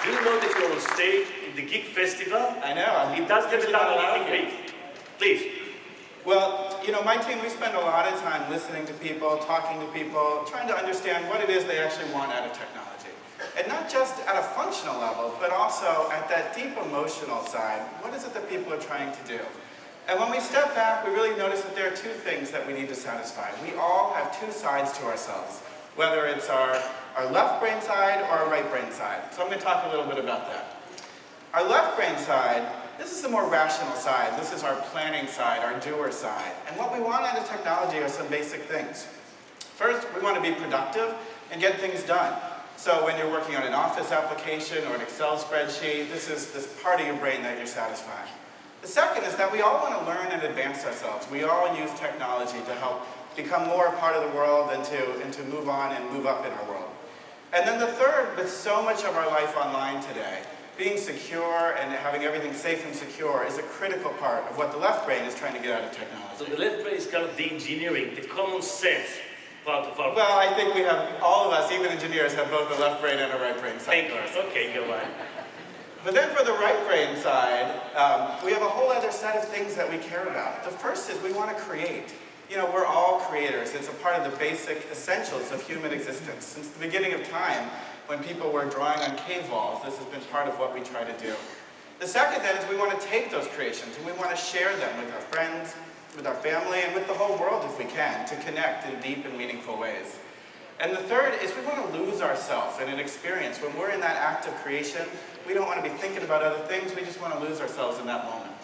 Do you know that you're on stage in the Geek Festival? I know. It does have a double meet and greet. Please. Well, you know, my team, we spend a lot of time listening to people, talking to people, trying to understand what it is they actually want out of technology. And not just at a functional level, but also at that deep emotional side. What is it that people are trying to do? And when we step back, we really notice that there are two things that we need to satisfy. We all have two sides to ourselves, whether it's our left brain side or our right brain side. So I'm going to talk a little bit about that. Our left brain side, this is the more rational side. This is our planning side, our doer side. And what we want out of technology are some basic things. First, we want to be productive and get things done. So when you're working on an Office application or an Excel spreadsheet, this is this part of your brain that you're satisfying. The second is that we all want to learn and advance ourselves. We all use technology to help become more a part of the world and to move on and move up in our world. And then the third, with so much of our life online today, being secure and having everything safe and secure is a critical part of what the left brain is trying to get out of technology. So the left brain is kind of the engineering, the common sense part of our... Well, I think we have, all of us, even engineers, have both a left brain and a right brain side. Thank you. Okay, go on. But then for the right brain side, we have a whole other set of things that we care about. The first is we want to create. You know, we're all creators. It's a part of the basic essentials of human existence. Since the beginning of time, when people were drawing on cave walls, this has been part of what we try to do. The second then is we want to take those creations and we want to share them with our friends, with our family, and with the whole world if we can, to connect in deep and meaningful ways. And the third is we want to lose ourselves in an experience. When we're in that act of creation, we don't want to be thinking about other things, we just want to lose ourselves in that moment.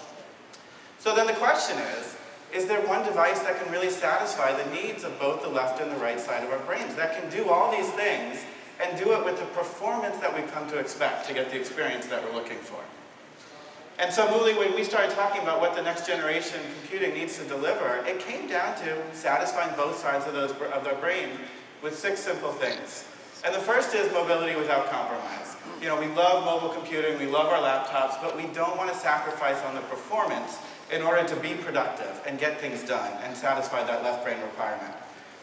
So then the question is there one device that can really satisfy the needs of both the left and the right side of our brains, that can do all these things and do it with the performance that we've come to expect to get the experience that we're looking for? And so Mooly, when we started talking about what the next generation computing needs to deliver, it came down to satisfying both sides of their brain with 6 simple things. And the first is mobility without compromise. You know, we love mobile computing, we love our laptops, but we don't want to sacrifice on the performance in order to be productive and get things done and satisfy that left brain requirement.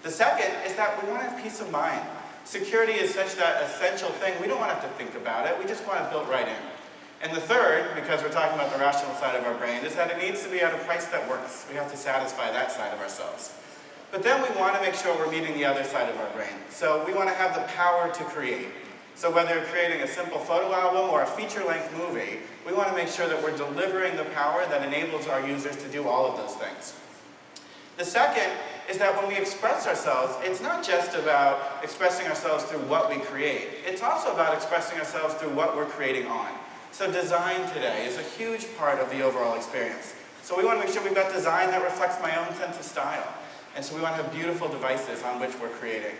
The second is that we want to have peace of mind. Security is such that essential thing, we don't want to have to think about it, we just want it built right in. And the third, because we're talking about the rational side of our brain, is that it needs to be at a price that works. We have to satisfy that side of ourselves. But then we want to make sure we're meeting the other side of our brain. So we want to have the power to create. So whether you're creating a simple photo album or a feature-length movie, we want to make sure that we're delivering the power that enables our users to do all of those things. The second is that when we express ourselves, it's not just about expressing ourselves through what we create. It's also about expressing ourselves through what we're creating on. So design today is a huge part of the overall experience. So we want to make sure we've got design that reflects my own sense of style. And so we want to have beautiful devices on which we're creating.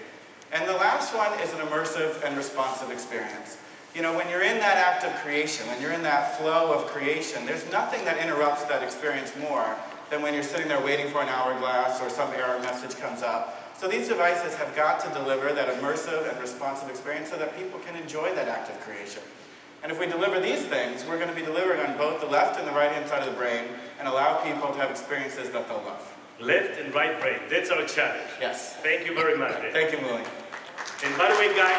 And the last one is an immersive and responsive experience. You know, when you're in that act of creation, when you're in that flow of creation, there's nothing that interrupts that experience more than when you're sitting there waiting for an hourglass or some error message comes up. So these devices have got to deliver that immersive and responsive experience so that people can enjoy that act of creation. And if we deliver these things, we're going to be delivering on both the left and the right-hand side of the brain and allow people to have experiences that they'll love. Left and right brain, that's our challenge. Yes. Thank you very much. Thank you, Mooly. And by the way, guys,